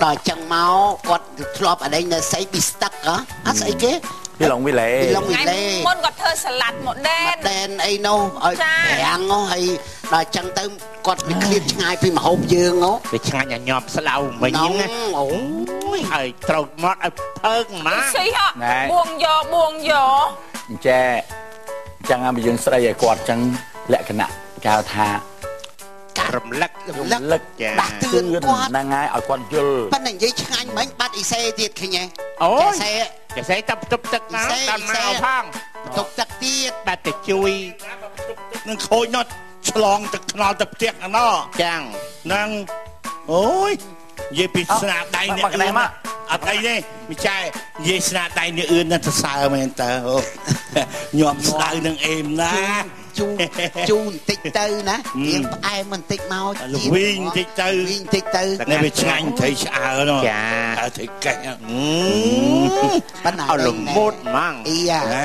ដល់អញ្ចឹងមកគាត់ធ្លាប់អីនៅស្អីប៊ីស្ទឹកអត់ស្អីគេពីឡុងវីឡេមុនគាត់ធ្វើសាឡាត់ម៉ូដែនអីនោះឲ្យប្រាំងហើយដល់អញ្ចឹងទៅគាត់វាឃ្លាតឆ្ងាយពីម្ហូបយើងវាឆ្ងាញ់ញ៉ាំស្លៅមិញណាអូយហើយត្រូវមកឲ្យភើងណាស៊ីហ៎បួងយកអញ្ចឹងបើយើងស្ដីឲ្យគាត់អញ្ចឹងលក្ខណៈគេហៅថាការរំលឹកចាដាក់ទឿនគាត់ហ្នឹងហើយឲ្យគាត់យល់ប៉ុន្តែនិយាយឆ្ងាញ់មិញបាត់អ៊ីសេទៀតឃើញហ៎អូចាសេតាប់ទប់ទឹកណាតាមមកផងទប់ទឹកទៀតបាត់ទៅជួយនឹងខូចណត់ឆ្លងទឹកថ្នល់ទៅផ្ទះអាណោចាំងហ្នឹងអូយនិយាយពីស្នាដៃអ្នកអឿនអត់អីទេមីចែនិយាយស្នាដៃអ្នកអឿនណាស់សរសើរមែនតើញោមស្ដៅនឹងអេមណាជូនបន្តិចទៅណារៀងផ្អែមបន្តិចមកវិញបន្តិចទៅតែវាឆ្ងាញ់ត្រីឆ្អើនោះចាត្រីកេះបណ្ណាលមុតហ្មង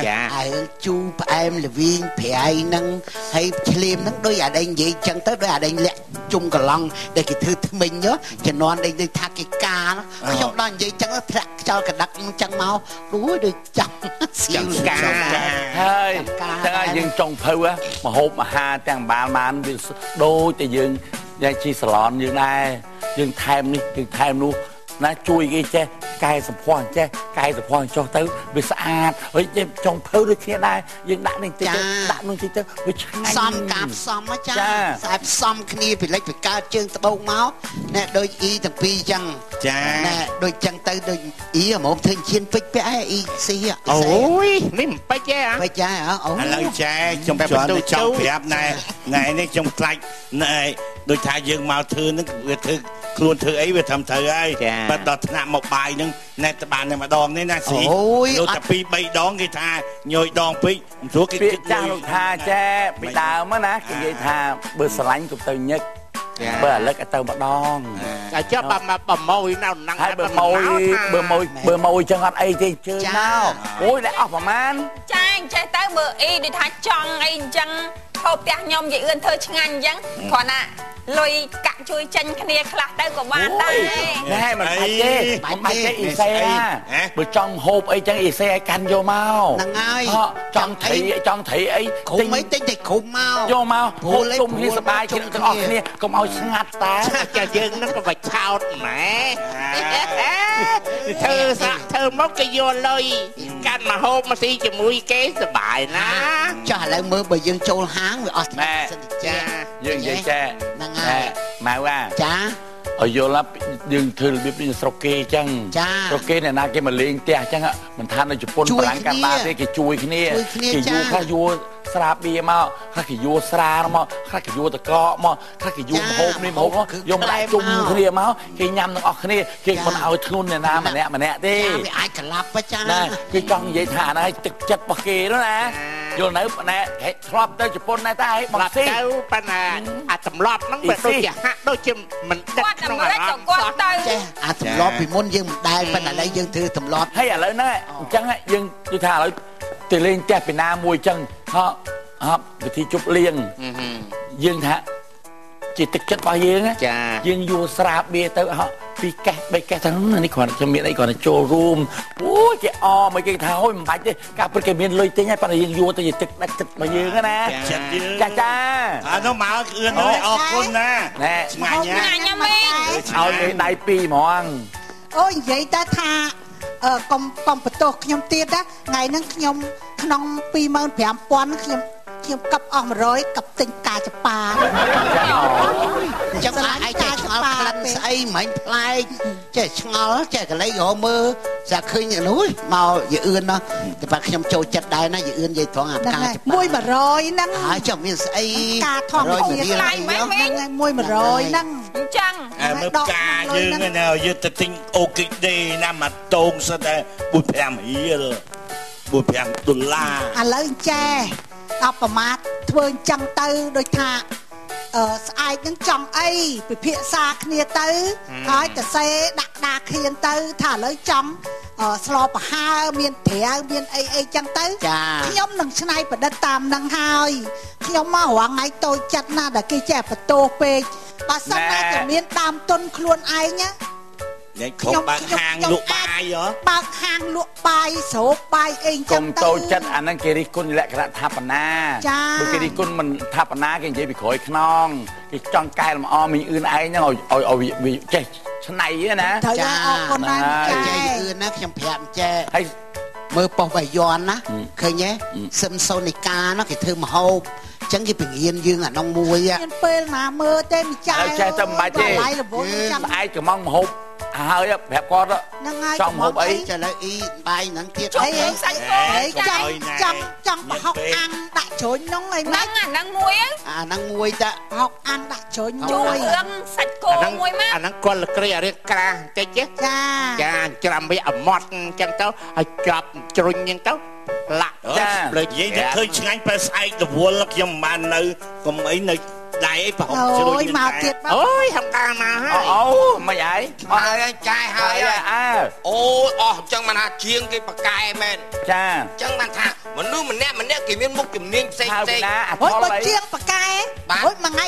ចាហើយជូផ្អែមល្វីងប្រៃហ្នឹងហើយឆ្លៀមហ្នឹងដូចអាដេញនិយាយចឹងទៅដូចអាដេញលាក់ជុំកន្លងដែលគេធ្វើថ្មិញជំនាន់ដេញដូចថាគេកាខ្ញុំដល់និយាយចឹងធ្លាក់ខ្យល់កដឹកចឹងមករួយដូចចាំសៀងកាហើយតែយើងចុងភៅ mà hộp mà ha chẳng bàn màn vì đôi thì dương dạng chi salon dương này dương thêm luôn nó chui cái che cài sập khoang cho tới vì sạch với trong phơi được kia đây dương đã nên chơi đã luôn chơi với xăm cạp xăm á cha sạp xăm kia bị lấy bị cao chương tao bông máu nè đôi y thằng pi chăng nè đôi chân tới đôi ý ở một thân chiên phích bé y xí ôi mình phải cha hả lời cha trong chuyện trong phép này này trong lạnh này đôi thai dương màu thư nó thư luôn thư ấy về thầm thờ ấy và đợt nằm một bài nhưng nè bạn này mà đòn đấy nè xí đôi tập pi bay đón cái tha nhồi đòn pi số cái cha tha cha bị đào mới nè cái gì tha bữa sánh của tôi nhất bữa lắc tao mà đòn cho bà môi nào nặng hai bữa môi chân hết ấy thì chưa nào ôi lại off man cha tới bữa y đi thay chọn ấy chân hộp tiệc nhom vậy ươn thơ chăng chẳng còn lôi cạn chui chân kia khạc đây của bạn đây nè mình phải chế y xe bữa trong hộp ấy chẳng y xe canh vô mau năng ai trong thị ấy khủng mấy tên thì khủng mau vô mau hộp tung như sập bài trên cái ọt kia không ao ngặt ta cho dương nó có phải chào mẹ thơ móc cái vô lôi canh mà hộp mà xí cho mũi kế sập bài ná cho lại mơ bởi dương châu háng với ọt nè dương vậy cha mà qua cha ở vô lắm dương thư biết đi sọc kê chăng sọc kê này na cái mà liên tia chăng á mình than ở chụp pôn bản cam ba cái chui cái này cái vô khác vô sra bia mà khác cái vô sra mà khác cái vô tะกอmà khác cái vô hộp này hộp vô lại chung cái này mà cái nhâm nó cái này cái con ao thun này na mà nè đi ai cả lắp á cha này cái trong vậy thả này trực chất bạc kê đó nè vô nấu nè hệ thọp tới chụp pôn này ta ấy bằng xí pan tầm lọp nó bị đôi chả hát đôi chim mình đặt trong là quan tay thầm lọp vì muốn dương đai pan là lấy dương thư thầm lọp hay là lấy nó chẳng ấy dương tôi thả lấy từ lên chè Việt Nam mùi chân họ vì thi chụp liền dương thả chỉ thực chất bao nhiêu á dương vô sra bia tới họ vì cái thằng này còn trong miệng này còn là showroom ui cái mấy cái tháo mình bạch đấy cả cái miệng lôi tới nhá bạn dương vô tới gì thực bao nhiêu cái nè cha nó máu ươn ơi con nè ngày nha mình cái đại pi mòn ôi vậy ta tha con bật tổ nhom tiết á ngày nâng nhom nong pi mơn phèm pon nhom cặp ong rồi cặp tình cà chập pa chẳng ai chạy ngó lần say mình play chạy ngó chạy cái lấy gỗ mơ ra khơi như núi màu dự ươn nó thì bác nhom trâu chặt đai nó dự ươn vậy thoáng cà chập pa môi mà rồi nâng chồng mình say cà thoáng rồi mà đi lại môi mà rồi nâng chăng mới cà dương nào giờ ta tinh ok đi nam mà tôn sao ta bùi phèm ý rồi bùi phèm tuần la lấy cha đọcประมาท ធ្វើអញ្ចឹងទៅដូចថាស្អែកនឹងចង់អីពិភាក្សាគ្នាទៅហើយកសេដាក់ដាគ្នាទៅថាឥឡូវចង់ស្លប្រហើមានត្រាវមានអីចឹងទៅខ្ញុំនឹងឆ្នៃប្រឌិតតាមនឹងហើយខ្ញុំមករងថ្ងៃតូចចិត្តណាស់ដែលគេចេះបន្ទោពេកបើសិនណាតែមានដើមទុនខ្លួនឯងណាខ្ញុំបើកហាងលក់បាយហ៎បើកហាងលក់បាយស្រូបបាយអីចឹងទៅកុំតូចចិត្តអាហ្នឹងគេរិះគន់លក្ខណៈថាបណាបើគេរិះគន់មិនថាបណាគេនិយាយពីក្រោយខ្នងគេចង់កែលម្អមីអឿនឯងហ្នឹងឲ្យចេះឆ្នៃណាចាអរគុណណាស់ចេះអឿនណាខ្ញុំប្រាប់ចេះហើយមើលប៉ុស្តិ៍បាយ័នណាឃើញទេសឹមសូនីកាណាគេធ្វើម្ហូបចឹងគេពង្រៀនយើងអានោះមួយមានពេលណាមើលទេម្ចាស់ចេះតែមិនបាច់ទេស្អែកកំងម្ហូបហើយប្រាប់គាត់ចង់ហូបអីចាឥឡូវអ៊ីបាយហ្នឹងទៀតអីសាច់គោចង់ប្រហុកអាំងដាក់ជ្រុញហ្នឹងឯហ្នឹងអាហ្នឹងមួយអាហ្នឹងមួយតាប្រហុកអាំងដាក់ជ្រុញមួយរឿងសាច់គោមួយមកអាហ្នឹងគល់ក្រៀរៀងក្រាស់បន្តិចចាច្រាំវាឲ្យម៉ត់អញ្ចឹងទៅឲ្យចាប់ជ្រុញអញ្ចឹងទៅលាក់ចានិយាយទៅឃើញឆ្ងាញ់ពេលស្អែករវល់ខ្ញុំមិនបាននៅកុំអីនៅដៃអីប្រហុកជ្រុញមកទៀតអូយហំកាមកហើយអូមិនអីមកហើយចាយហើយអូយអស់អញ្ចឹងមិនថាជាងគេបកកែមែនចាអញ្ចឹងបានថាមនុស្សម្នាក់គេមានមុខជំនាញផ្សេងអូយបើជាងបកកែអូយមួយថ្ងៃ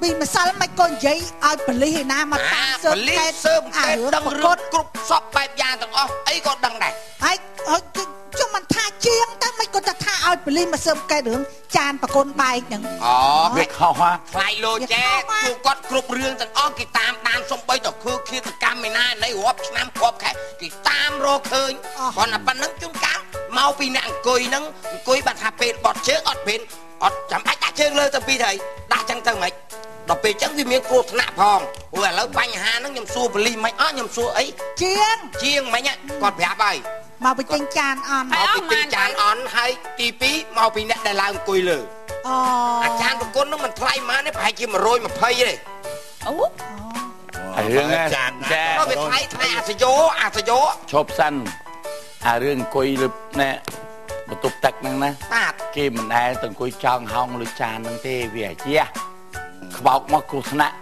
ពីម្សិលមិនក៏និយាយឲ្យប៉ូលីសឯណាមកតាមស៊ើបកែស៊ើបកែដឹងរឿងគ្រប់សពបែបយ៉ាងទាំងអស់អីក៏ដឹងដែរហើយជុំមិនថាជាងទៅមិន គាត់ថាឲ្យបលីមកសើមកែរឿងចានប្រគុណបែកហ្នឹងវាខុសហ៎ថ្លៃលោចែពួកគាត់គ្រប់រឿងទាំងអស់គេតាមដានសំបីតគឺឃាតកម្មឯណានៃរាប់ឆ្នាំរាប់ខែគេតាមរកឃើញគាត់តែប៉ុណ្្នឹងជួនកាលមកពីអ្នកអង្គុយហ្នឹងអង្គុយបាត់ថាពេលបត់ជើងអត់ពេលអត់ចាំបាច់ដាក់ជើងលើទៅពីទៅដាក់ចឹងទៅមិនដល់ពេលចឹងវាមានគ្រោះថ្នាក់ផងព្រោះឥឡូវបញ្ហាហ្នឹងខ្ញុំសួរបលីមិនអស់ខ្ញុំសួរអីជាងមិញគាត់ប្រាប់ហើយមកពីទិញចានអន់មកពីទិញចានអន់ហើយទី2មកពីអ្នកដែលឡើងអង្គុយលើអាចារ្យប្រគុណហ្នឹងមិនថ្លៃប៉ុន្មានទេប្រហែលជា120ទេអូរឿងចានចាវាថ្លៃអាសយោឈប់សិនអារឿងអង្គុយលើណែបន្ទប់ទឹកហ្នឹងណាបាទគេមិនដែលទៅអង្គុយចောင်းហោងលើចានហ្នឹងទេវាអាជាក្បោកមកគ្រោះថ្នាក់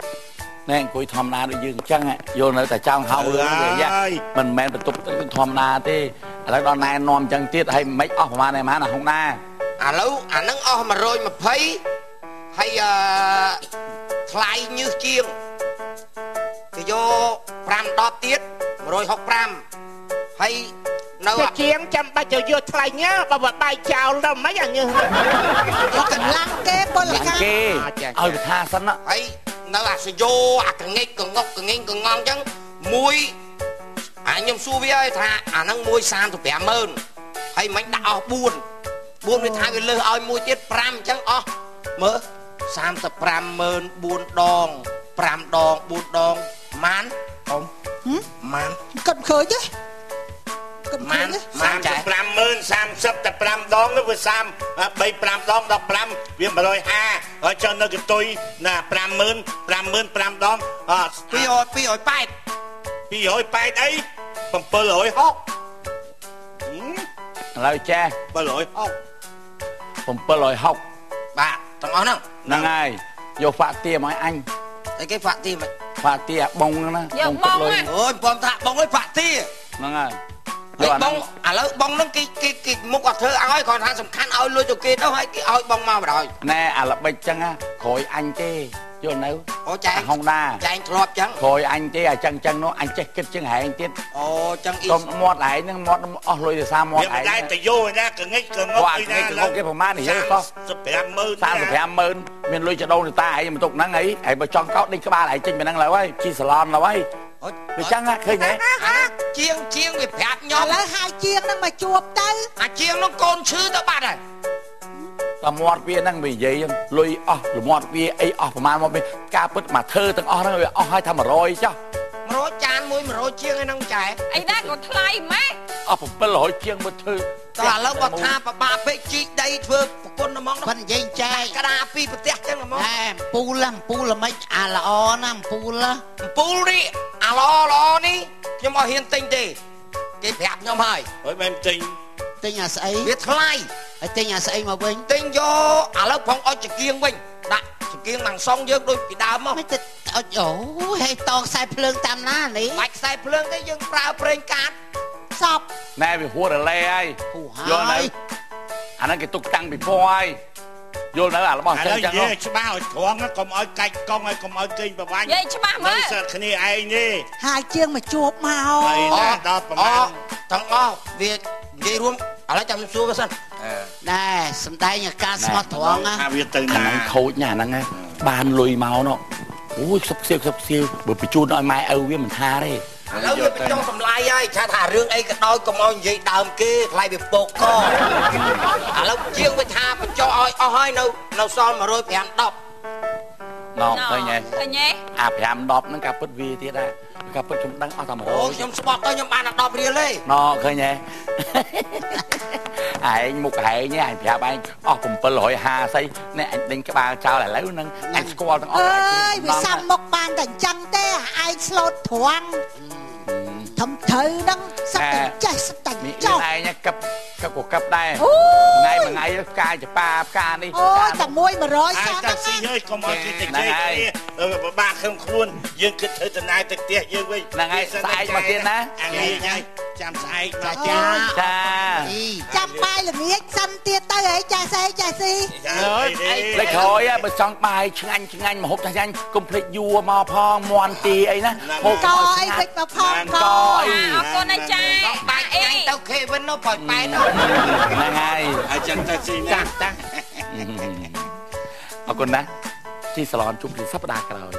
ណែអង្គុយធម្មតាដូចយើងអញ្ចឹងយកនៅតែចောင်းហោងលើវាយ៉ាមិនមែនបន្ទប់ទឹកធម្មតាទេឥឡូវដល់ណែនាំអញ្ចឹងទៀតហើយមិនអស់ប្រហែលឯម៉ានអាហុងណាឥឡូវអាហ្នឹងអស់120ហើយថ្លៃញើសជាងគេយក5 10ទៀត165ហើយនៅជាងចាំបាច់ទៅយកថ្លៃញ៉ាបើបាយចោលទៅមិនអាញើសកម្លាំងគេពលកម្មគេឲ្យវាថាសិនហើយនៅអាសយោអាកងិចកងុកកងិញកងំអញ្ចឹងមួយខ្ញុំសួរវាឲ្យថាអាហ្នឹងមួយ350000ហើយមិនដាក់អស់4វាថាវាលើសឲ្យមួយទៀត5អញ្ចឹងអស់មើល350,000 4 ដង5 ដង 4 ដងម៉ានអ៊ំម៉ានគិតឃើញទេម៉ាន35,000 30តែ5ដងនោះវា3 5ដង15វា150ហើយចុះនៅកន្ទុយណា50,000 5 ដង280 280អី760ឥឡូវចេះ760បាទទាំងអស់ហ្នឹងហើយយកហ្វាក់ទាមកឲ្យអញអីគេហ្វាក់ទាមិនហ្វាក់ទាបងហ្នឹងណាបងគិតលុយអូយបងថាបងអើយហ្វាក់ទាហ្នឹងហើយបងឥឡូវបងហ្នឹងគេមុខអត់ធ្វើឲ្យគាត់ថាសំខាន់ឲ្យលុយទៅគេទៅហើយគេឲ្យបងមកបណ្ដោយណែអាល្បិចចឹងក្រោយអញទេយល់នៅអូចែងហុងដាចែងធ្លាប់ចឹងក្រោយអញទេអាចឹងនោះអញចេះគិតចឹងហែងទៀតអូចឹងអ៊ីកុំមាត់ហែងហ្នឹងមាត់អស់លុយទៅសារមាត់ហែងវាតែទៅយកណាកងិចកងុកអីណាកងុកគេប្រហែលនេះទៅ 35,000មានលុយចដោទៅតាឯងបន្ទុកហ្នឹងអីហើយបើចង់កោតដេញក្បាលឯងចេញពីហ្នឹងឡើយហើយជីសាឡនឡើយវាចឹងឃើញទេជាងវាប្រាប់ខ្ញុំឥឡូវហើយជាងហ្នឹងមកជួបទៅអាជាងហ្នឹងកូនឈឺទៅបាត់ហើយតែមាត់វាហ្នឹងវានិយាយលុយអស់លមាត់វាអីអស់ប្រហែលមកវាការពិតមកធ្វើទាំងអស់ហ្នឹងវាអស់ហើយថា100ចុះ100ចាន100ជាងហ្នឹងចែអីដែរក៏ថ្លៃម៉េះអស់700ជាងមកធ្វើតែឥឡូវបើថាបបាពេកជីកដីធ្វើប្រគុណហ្មងមិននិយាយចែក្តារពីប្រទេសចឹងហ្មងអំពូលមិនអាល្អណាអំពូលនេះអាល្អនេះខ្ញុំអត់ហ៊ានទិញទេគេប្រាប់ខ្ញុំហើយមិនទិញអាស្អីវាថ្លៃហើយទិញអាស្អីមកវិញទិញយកឥឡូវផងអុចចង្គៀងវិញដាក់ចង្គៀងម៉ាំងសុងយើងដូចពីដើមមកមិនទៅអុចអូហេតខ្សែភ្លើងតាមណានេះបាច់ខ្សែភ្លើងទេយើងប្រើប្រេងកាតសពណែវាហួររលែហើយយល់នៅអាហ្នឹងគេទុកតាំងពីពណ៌ហើយយល់នៅអារបស់ចឹងចឹងហ្នឹងច្បាស់ឲ្យត្រង់កុំឲ្យកាច់កង់ឲ្យកុំឲ្យគេងប្រវាញ់និយាយច្បាស់មើលសិតគ្នាឯងទេហើយជាងមកជួបមកដល់ប្រហែលទាំងអស់វានិយាយរួមឥឡូវចាំសួរសិនណែសំដែងអាការស្មោះត្រង់ណាវាទៅណាខូចណាហ្នឹងបានលុយមកនោះអូយខ្សឹបសៀវបើបញ្ជូនឲ្យម៉ែឪវាមិនថាទេឥឡូវវាបញ្ចុះតម្លៃហើយថារឿងអីក៏ដោយកុំឲ្យនិយាយដើមគេថ្លៃវាពកកឥឡូវជាងវាថាបញ្ចុះឲ្យអស់ហើយនៅសល់105 10ណោឃើញទេអា5 10ហ្នឹងការពិតវាទៀតដែរការពិតខ្ញុំដឹងអស់តែ100អូខ្ញុំស្បត់ទៅខ្ញុំបាន10រៀលទេណោឃើញទេឯងមុខឯងអញប្រាប់ឯងអស់750ស្អីនេះអញដេញក្បាលចោលឥឡូវហ្នឹងអញស្គាល់ទាំងអស់អើយវាសាំមុខបានតែអញ្ចឹងទេឯងស្លូតត្រង់ធំត្រូវហ្នឹងសឹកតែចេះសឹកតែចោលឯងកឹបដែរថ្ងៃមួយថ្ងៃផ្កាចប៉ាផ្កានេះអូយតែ100សោះតែស៊ីហើយកុំឲ្យគេតិចទេពិបាកខ្លួនយើងគិតធ្វើដំណើរទៅផ្ទះយើងវិញហ្នឹងហើយស្អែកមកទៀតណាថ្ងៃចាំស្អែកមកចាចាំបាយល្ងាចសិនទៀតទៅហីចាស់ស្អែកចាស់ស៊ីលេខក្រោយបើចង់បាយឆ្ងាញ់មកហូបចាស់កុំភ្លេចយួរមកផងមន់ទីអីណាហូបកអីវិចមកផងកអីអរគុណអាចារ្យបាយឆ្ងាញ់ទៅ ខេវិញនោះប៉ោយប៉ែតហ្នឹងហើយអញ្ចឹងទៅស៊ីណាចាអរគុណណាជីសាឡនជុំគ្នាសប្តាហ៍ក្រោយ